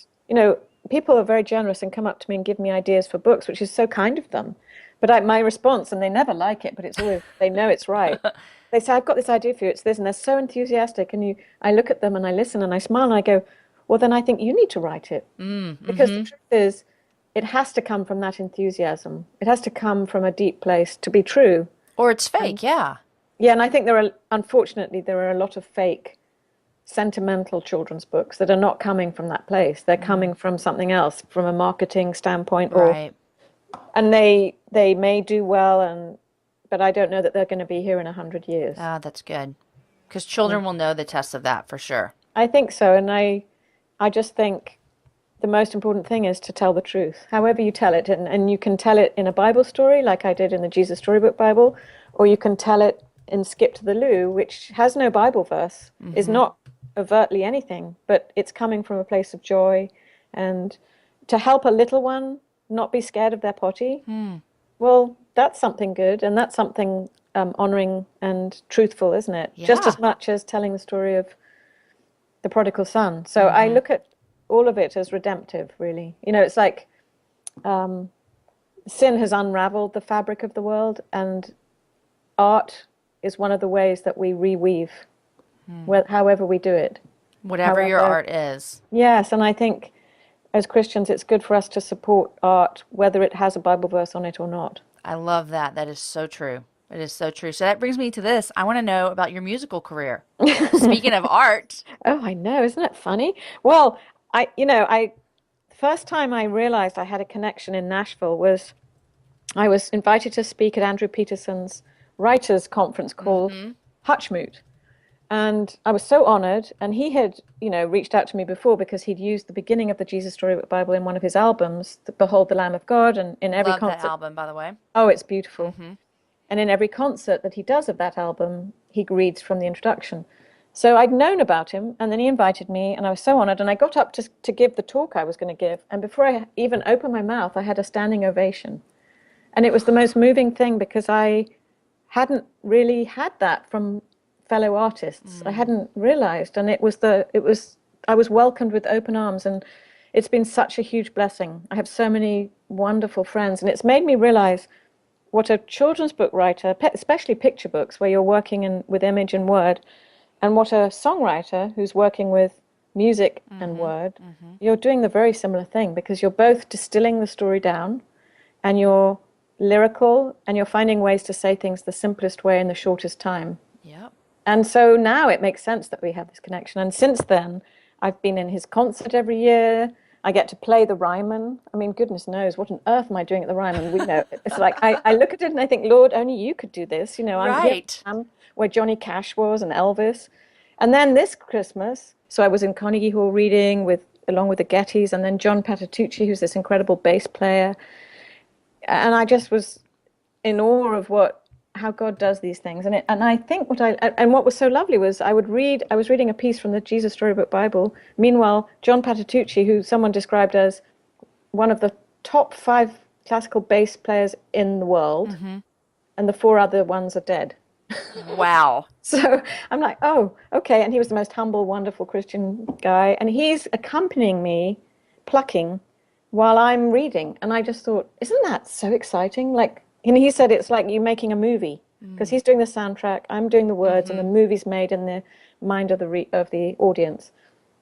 people are very generous and come up to me and give me ideas for books, which is so kind of them. But my response, and they never like it, but it's always, they know it's right. They say, I've got this idea for you, it's this, and they're so enthusiastic. And I look at them and I listen and I smile and I go, well, then I think you need to write it. Because the truth is, it has to come from that enthusiasm. It has to come from a deep place to be true.
Or it's fake, yeah.
Yeah, and I think unfortunately, there are a lot of fake, sentimental children's books that are not coming from that place. They're coming from something else, from a marketing standpoint.
Right.
And they may do well, but I don't know that they're going to be here in 100 years.
Ah, that's good. Because children will know the test of that for sure.
I think so, and I just think the most important thing is to tell the truth, however you tell it. And you can tell it in a Bible story, like I did in the Jesus Storybook Bible, or you can tell it in Skip to the Loo, which has no Bible verse, is not overtly anything, but it's coming from a place of joy. And to help a little one not be scared of their potty, well, that's something good, and that's something honoring and truthful, isn't it? Just as much as telling the story of the prodigal son. So I look at all of it as redemptive, really. You know, it's like sin has unraveled the fabric of the world, and art is one of the ways that we reweave, however we do it.
Whatever your art is.
Yes, and I think as Christians, it's good for us to support art, whether it has a Bible verse on it or not.
I love that. That is so true. It is so true. So that brings me to this. I want to know about your musical career. Speaking of art.
Oh, I know. Isn't it funny? Well, the first time I realized I had a connection in Nashville was I was invited to speak at Andrew Peterson's writers' conference called Hutchmoot. And I was so honored. And he had, reached out to me before because he'd used the beginning of the Jesus Storybook Bible in one of his albums, Behold the Lamb of God, and in every concert.
Love that album, by the way.
Oh, it's beautiful. And in every concert that he does of that album, he reads from the introduction. So I'd known about him, and then he invited me, and I was so honored. And I got up to give the talk I was going to give. And before I even opened my mouth, I had a standing ovation. And it was the most moving thing because I hadn't really had that from fellow artists. I hadn't realized. And I was welcomed with open arms. And it's been such a huge blessing. I have so many wonderful friends. And it's made me realize what a children's book writer, especially picture books, where you're working with image and word, and what a songwriter who's working with music and word, you're doing the very similar thing because you're both distilling the story down, and you're lyrical, and you're finding ways to say things the simplest way in the shortest time.
Yep.
And so now it makes sense that we have this connection. And since then, I've been in his concert every year. I get to play the Ryman. I mean, goodness knows, what on earth am I doing at the Ryman? We know. It's like, I look at it and I think, Lord, only you could do this. I'm where Johnny Cash was and Elvis. And then this Christmas, so I was in Carnegie Hall reading along with the Gettys, and then John Patitucci, who's this incredible bass player. And I just was in awe of how God does these things. And I think what was so lovely was I was reading a piece from the Jesus Storybook Bible. Meanwhile, John Patitucci, who someone described as one of the top 5 classical bass players in the world, and the 4 other ones are dead.
Wow.
So I'm like, oh, okay. And he was the most humble, wonderful Christian guy. And he's accompanying me, plucking, while I'm reading. And I just thought, isn't that so exciting? And he said it's like you making a movie because he's doing the soundtrack, I'm doing the words, and the movie's made in the mind of the audience.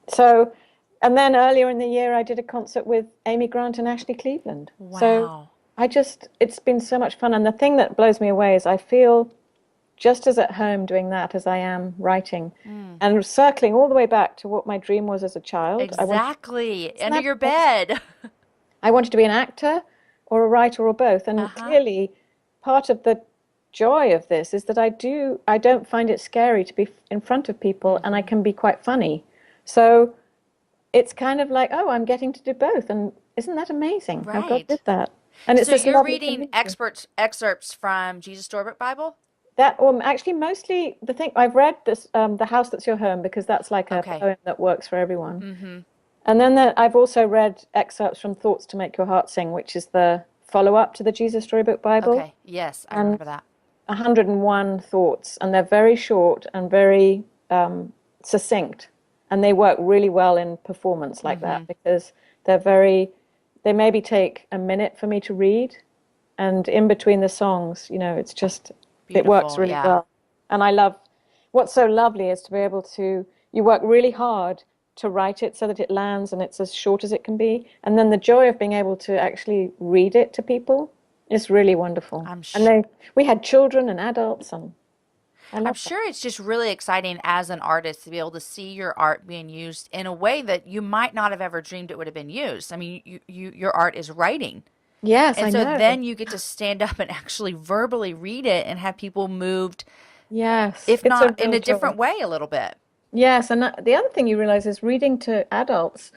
So, and then earlier in the year, I did a concert with Amy Grant and Ashley Cleveland.
Wow.
So it's been so much fun. And the thing that blows me away is I feel just as at home doing that as I am writing, and circling all the way back to what my dream was as a child.
Exactly. Under your bed.
I wanted to be an actor or a writer or both. And clearly part of the joy of this is that I don't find it scary to be in front of people, and I can be quite funny. So it's kind of like, oh, I'm getting to do both. And isn't that amazing?
Right.
How God did that. And it's
so you're reading excerpts from Jesus Storybook Bible?
Actually, mostly the thing I've read this, The House That's Your Home, because that's like a poem that works for everyone. And then I've also read excerpts from Thoughts to Make Your Heart Sing, which is the follow-up to the Jesus Storybook Bible.
Okay, yes, I remember that.
101 thoughts, and they're very short and very succinct, and they work really well in performance like that because they maybe take a minute for me to read, and in between the songs, it's just, it works really well. And I love, what's so lovely is to be able to, you work really hard to write it so that it lands and it's as short as it can be. And then the joy of being able to actually read it to people is really wonderful.
I'm sure.
And we had children and adults, and
I'm sure it's just really exciting as an artist to be able to see your art being used in a way that you might not have ever dreamed it would have been used. I mean, your art is writing.
Yes,
and
I
so
know.
then you get to stand up and actually verbally read it and have people moved.
Yes,
if not in a different way a little bit.
Yes, and the other thing you realize is reading to adults,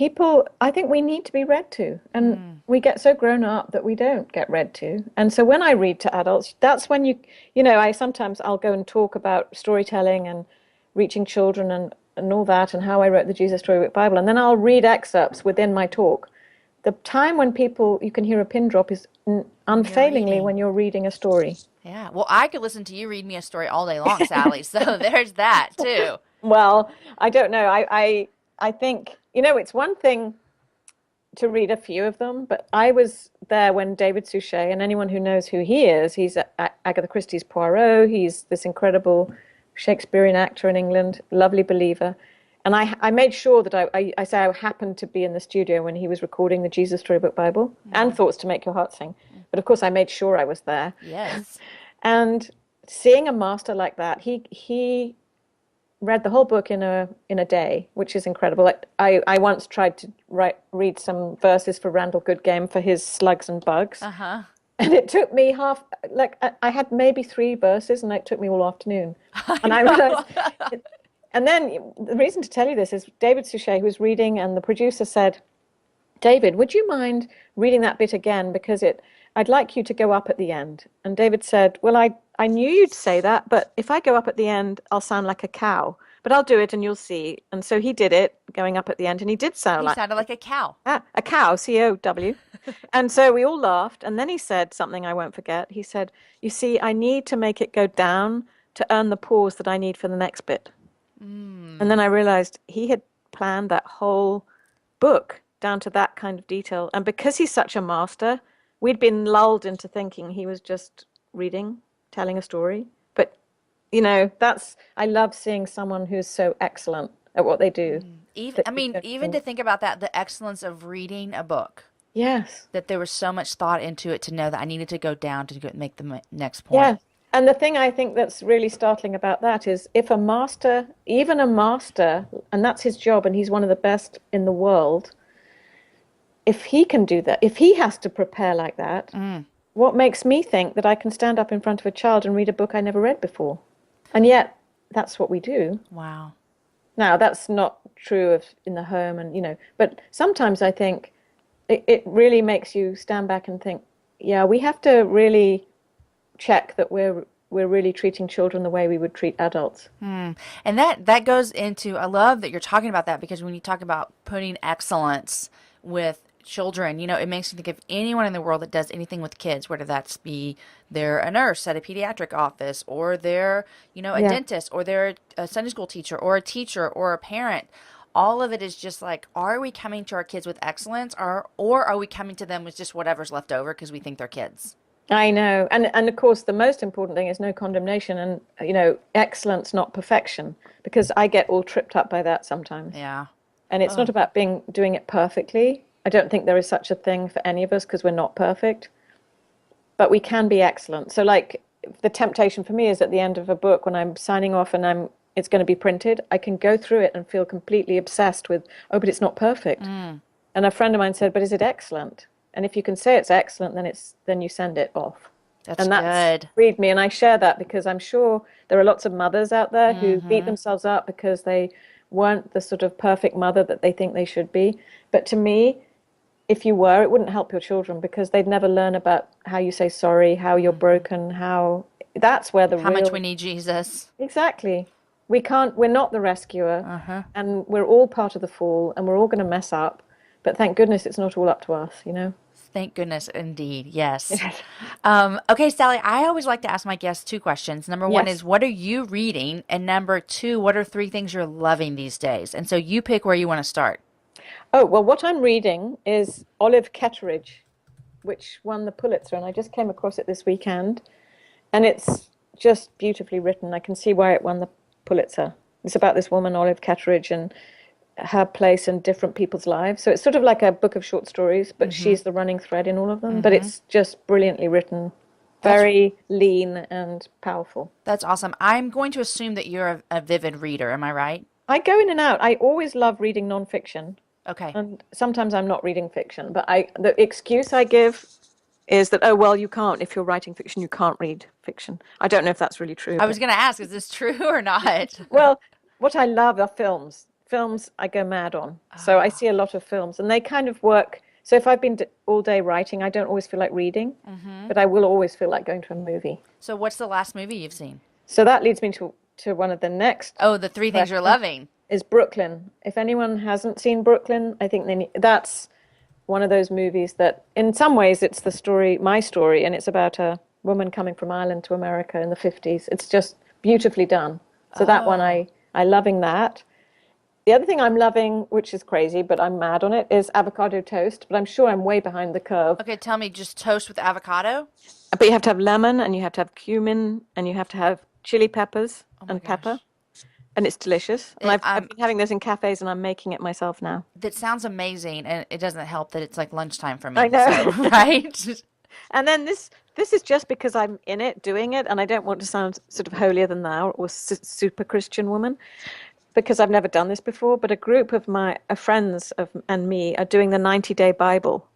people, I think we need to be read to. And we get so grown up that we don't get read to. And so when I read to adults, that's when I'll go and talk about storytelling and reaching children and all that, and how I wrote the Jesus Storybook Bible. And then I'll read excerpts within my talk. The time when you can hear a pin drop is unfailingly when you're reading a story.
Yeah. Well, I could listen to you read me a story all day long, Sally. So there's that too.
Well, I don't know. I think, it's one thing to read a few of them, but I was there when David Suchet, and anyone who knows who he is, he's Agatha Christie's Poirot. He's this incredible Shakespearean actor in England, lovely believer. And I made sure that I say I happened to be in the studio when he was recording the Jesus Storybook Bible and Thoughts to Make Your Heart Sing. But of course, I made sure I was there.
Yes.
And seeing a master like that, he read the whole book in a day, which is incredible. I once tried to read some verses for Randall Goodgame for his Slugs and Bugs.
Uh-huh.
And it took me I had maybe 3 verses, and it took me all afternoon. And I realized... And then the reason to tell you this is David Suchet, who was reading, and the producer said, David, would you mind reading that bit again? Because I'd like you to go up at the end. And David said, well, I knew you'd say that, but if I go up at the end, I'll sound like a cow. But I'll do it and you'll see. And so he did it, going up at the end, and he did sound
He sounded like a cow.
A cow, C-O-W. And so we all laughed. And then he said something I won't forget. He said, you see, I need to make it go down to earn the pause that I need for the next bit. And then I realized he had planned that whole book down to that kind of detail. And because he's such a master, we'd been lulled into thinking he was just reading, telling a story. But, I love seeing someone who's so excellent at what they do.
Even to think about that, the excellence of reading a book.
Yes.
That there was so much thought into it to know that I needed to go down to make the next point.
Yeah. And the thing I think that's really startling about that is if a master, even a master, and that's his job, and he's one of the best in the world, if he can do that, if he has to prepare like that, what makes me think that I can stand up in front of a child and read a book I never read before? And yet, that's what we do.
Wow.
Now, that's not true in the home, and but sometimes I think it really makes you stand back and think, yeah, we have to really check that we're really treating children the way we would treat adults.
And that goes into, I love that you're talking about that, because when you talk about putting excellence with children, it makes me think of anyone in the world that does anything with kids, whether that's be they're a nurse at a pediatric office, or they're, a dentist, or they're a Sunday school teacher, or a teacher, or a parent. All of it is just like, are we coming to our kids with excellence, or are we coming to them with just whatever's left over because we think they're kids?
I know. And of course, the most important thing is no condemnation and, excellence, not perfection, because I get all tripped up by that sometimes.
Yeah.
And it's not about doing it perfectly. I don't think there is such a thing for any of us because we're not perfect, but we can be excellent. So like the temptation for me is at the end of a book when I'm signing off and it's going to be printed, I can go through it and feel completely obsessed with, but it's not perfect. And a friend of mine said, but is it excellent? And if you can say it's excellent, then you send it off.
That's good.
Read me. And I share that because I'm sure there are lots of mothers out there who beat themselves up because they weren't the sort of perfect mother that they think they should be. But to me, if you were, it wouldn't help your children because they'd never learn about how you say sorry, how you're broken, that's where
how much we need Jesus.
Exactly. We're not the rescuer, and we're all part of the fall, and we're all going to mess up. But thank goodness it's not all up to us,
Thank goodness, indeed. Yes. Okay, Sally, I always like to ask my guests 2 questions. Number 1 is, what are you reading? And number 2, what are 3 things you're loving these days? And so you pick where you want to start.
Oh, well, what I'm reading is Olive Ketteridge, which won the Pulitzer, and I just came across it this weekend. And it's just beautifully written. I can see why it won the Pulitzer. It's about this woman, Olive Ketteridge, and her place in different people's lives. So it's sort of like a book of short stories, but she's the running thread in all of them. But it's just brilliantly written, very lean and powerful. That's
awesome. I'm going to assume that you're a vivid reader. Am I right?
I go in and out. I always love reading nonfiction.
Okay.
And sometimes I'm not reading fiction, but the excuse I give is that, you can't. If you're writing fiction, you can't read fiction. I don't know if that's really true.
I was going to ask, is this true or not?
Well, what I love are films. films I go mad on. So I see a lot of films, and they kind of work. So if I've been all day writing, I don't always feel like reading, but I will always feel like going to a movie.
So what's the last movie you've seen?
So that leads me to one of the next
Oh, the three things you're loving.
is Brooklyn. If anyone hasn't seen Brooklyn, I think that's one of those movies that in some ways it's the story, my story, and it's about a woman coming from Ireland to America in the 50s. It's just beautifully done. So that one, I loving that. The other thing I'm loving, which is crazy, but I'm mad on it, is avocado toast. But I'm sure I'm way behind the curve.
Okay, tell me, just toast with avocado?
But you have to have lemon, and you have to have cumin, and you have to have chili peppers and pepper. And it's delicious. And I've been having this in cafes, and I'm making it myself now.
That sounds amazing, and it doesn't help that it's like lunchtime for me.
I know.
So, right?
And then this is just because I'm in it, doing it, and I don't want to sound sort of holier than thou or super Christian woman, because I've never done this before. But a group of my friends and me are doing the 90-day Bible.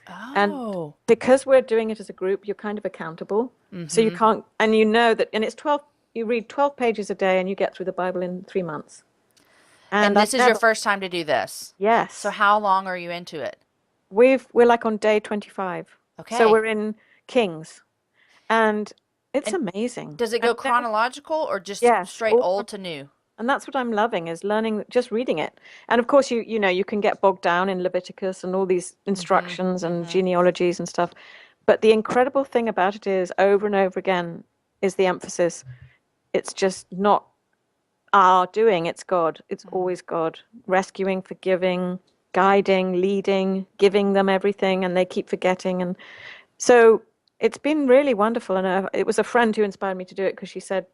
Oh.
And because we're doing it as a group, you're kind of accountable. So you can't, and you know that, and it's 12. You read 12 pages a day, and you get through the Bible in 3 months.
And this is your first time to do this?
Yes.
So how long are you into it?
We're like on day 25.
Okay.
So we're in Kings, and it's amazing.
Does it go chronological or just straight old to new?
And that's what I'm loving, is learning, just reading it. And of course, you know, you can get bogged down in Leviticus and all these instructions and genealogies and stuff. But the incredible thing about it is, over and over again, is the emphasis. It's just not our doing, it's God. It's always God. Rescuing, forgiving, guiding, leading, giving them everything, and they keep forgetting. And so it's been really wonderful. And it was a friend who inspired me to do it, because she said,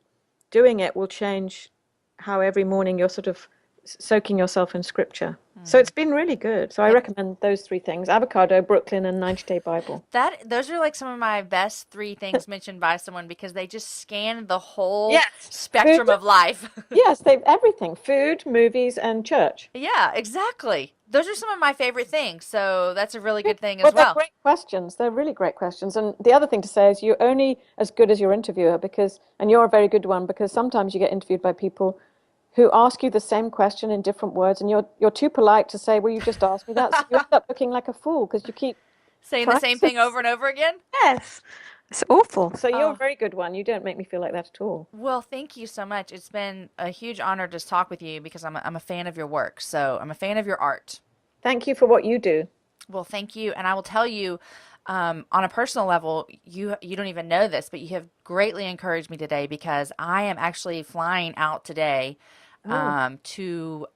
doing it will change how every morning you're sort of soaking yourself in scripture. So it's been really good. So I recommend those three things: avocado, Brooklyn, and 90-day Bible.
Those are like some of my best three things mentioned by someone, because they just scan the whole spectrum of life.
Yes, they've everything: food, movies, and church.
Yeah, exactly. Those are some of my favorite things. So that's a really good thing as well.
They're great questions. They're really great questions. And the other thing to say is, you're only as good as your interviewer, and you're a very good one, because sometimes you get interviewed by people who ask you the same question in different words, and you're too polite to say, well, you just asked me that. So you end up looking like a fool, because you keep
saying the same thing over and over again.
Yes. It's awful. So you're a very good one. You don't make me feel like that at all.
Well, thank you so much. It's been a huge honor to talk with you, because I'm a fan of your work. So I'm a fan of your art.
Thank you for what you do.
Well, thank you. And I will tell you, on a personal level, you don't even know this, but you have greatly encouraged me today, because I am actually flying out today to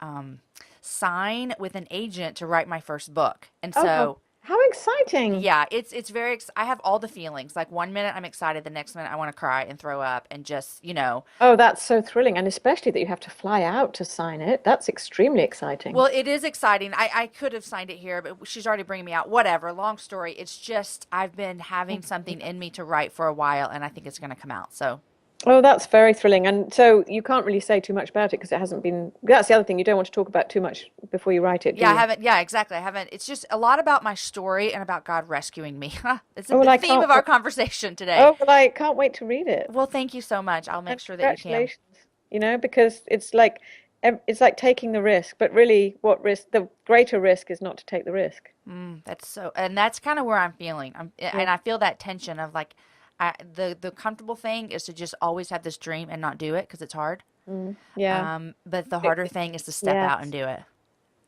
sign with an agent to write my first book. And so
how exciting.
Yeah, it's very I have all the feelings. Like, one minute I'm excited, the next minute I want to cry and throw up, and just, you know.
Oh, that's so thrilling. And especially that you have to fly out to sign it. That's extremely exciting.
Well, it is exciting. I could have signed it here, but she's already bringing me out. Whatever. Long story. It's just, I've been having something in me to write for a while, and I think it's going to come out. So.
Oh, that's very thrilling. And so you can't really say too much about it, because it hasn't been, that's the other thing. You don't want to talk about too much before you write it, do you?
I haven't. Yeah, exactly. I haven't. It's just a lot about my story and about God rescuing me. It's the theme of our conversation today.
Oh, well, I can't wait to read it.
Well, thank you so much. I'll make sure that you can.
Congratulations. You know, because it's like taking the risk, but really the greater risk is not to take the risk.
And that's kind of where I'm feeling. And I feel that tension of like, the comfortable thing is to just always have this dream and not do it, because it's hard. But the harder thing is to step out and do it.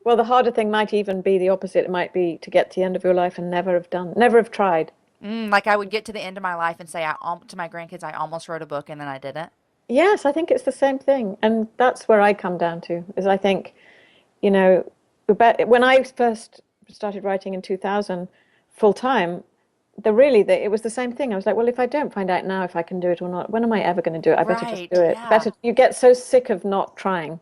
Well, the harder thing might even be the opposite. It might be to get to the end of your life and never have tried.
Like, I would get to the end of my life and say to my grandkids, I almost wrote a book and then I didn't.
Yes, I think it's the same thing. And that's where I come down to, is I think, you know, when I first started writing in 2000 full time, it was the same thing. I was like, well, if I don't find out now if I can do it or not, when am I ever going to do it? I better just do it.
Yeah.
You get so sick of not trying.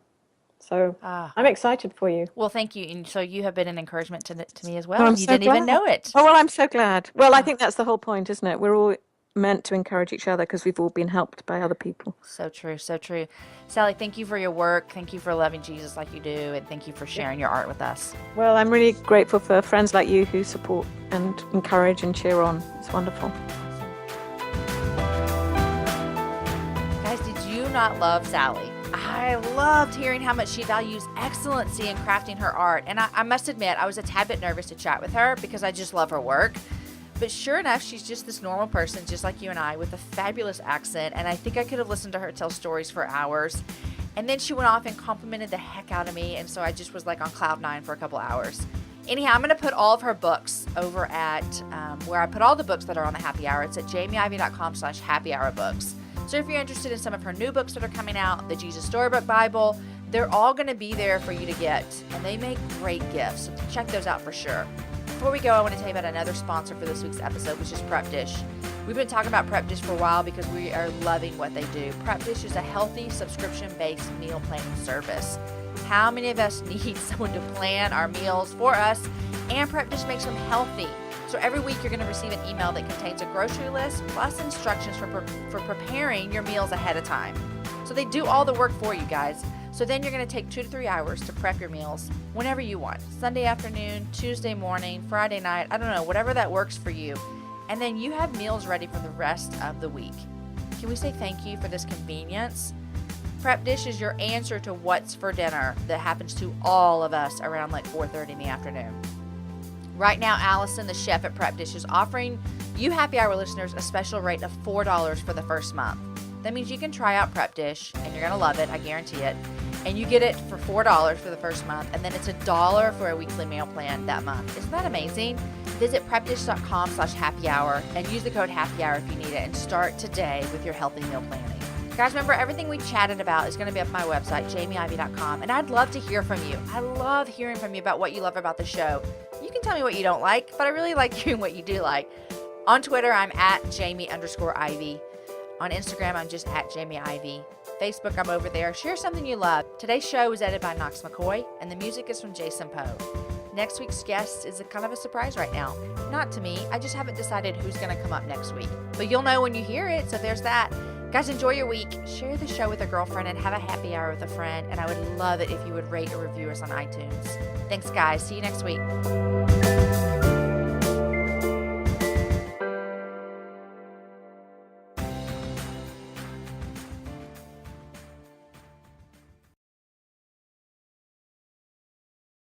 So I'm excited for you.
Well, thank you. And so you have been an encouragement to me as well. You didn't even know it.
Oh, well, I'm so glad. Well, I think that's the whole point, isn't it? We're all meant to encourage each other, because we've all been helped by other people.
So true, so true. Sally, thank you for your work. Thank you for loving Jesus like you do. And thank you for sharing your art with us.
Well, I'm really grateful for friends like you who support and encourage and cheer on. It's wonderful.
Guys, did you not love Sally? I loved hearing how much she values excellency in crafting her art. And I must admit, I was a tad bit nervous to chat with her because I just love her work. But sure enough, she's just this normal person, just like you and I, with a fabulous accent. And I think I could have listened to her tell stories for hours. And then she went off and complimented the heck out of me. And so I just was like on cloud nine for a couple hours. Anyhow, I'm going to put all of her books over at where I put all the books that are on the happy hour. It's at jamieivey.com/happyhourbooks. So if you're interested in some of her new books that are coming out, the Jesus Storybook Bible, they're all going to be there for you to get. And they make great gifts. So check those out for sure. Before we go, I want to tell you about another sponsor for this week's episode, which is Prep Dish. We've been talking about Prep Dish for a while because we are loving what they do. Prep Dish is a healthy, subscription-based meal planning service. How many of us need someone to plan our meals for us? And Prep Dish makes them healthy. So every week you're going to receive an email that contains a grocery list plus instructions for preparing your meals ahead of time. So they do all the work for you guys. So then you're going to take 2 to 3 hours to prep your meals whenever you want. Sunday afternoon, Tuesday morning, Friday night, I don't know, whatever that works for you. And then you have meals ready for the rest of the week. Can we say thank you for this convenience? Prep Dish is your answer to what's for dinner that happens to all of us around like 4:30 in the afternoon. Right now, Allison, the chef at Prep Dish, is offering you happy hour listeners a special rate of $4 for the first month. That means you can try out Prep Dish, and you're going to love it, I guarantee it. And you get it for $4 for the first month, and then it's $1 for a weekly meal plan that month. Isn't that amazing? Visit prepdish.com/happy hour and use the code happy hour if you need it, and start today with your healthy meal planning. Guys, remember, everything we chatted about is going to be up on my website, jamieivey.com, and I'd love to hear from you. I love hearing from you about what you love about the show. You can tell me what you don't like, but I really like hearing what you do like. On Twitter, I'm at Jamie_Ivey. On Instagram, I'm just at Jamie Ivey. Facebook, I'm over there. Share something you love. Today's show was edited by Knox McCoy, and the music is from Jason Poe. Next week's guest is a kind of a surprise right now. Not to me. I just haven't decided who's going to come up next week. But you'll know when you hear it, so there's that. Guys, enjoy your week. Share the show with a girlfriend and have a happy hour with a friend. And I would love it if you would rate or review us on iTunes. Thanks, guys. See you next week.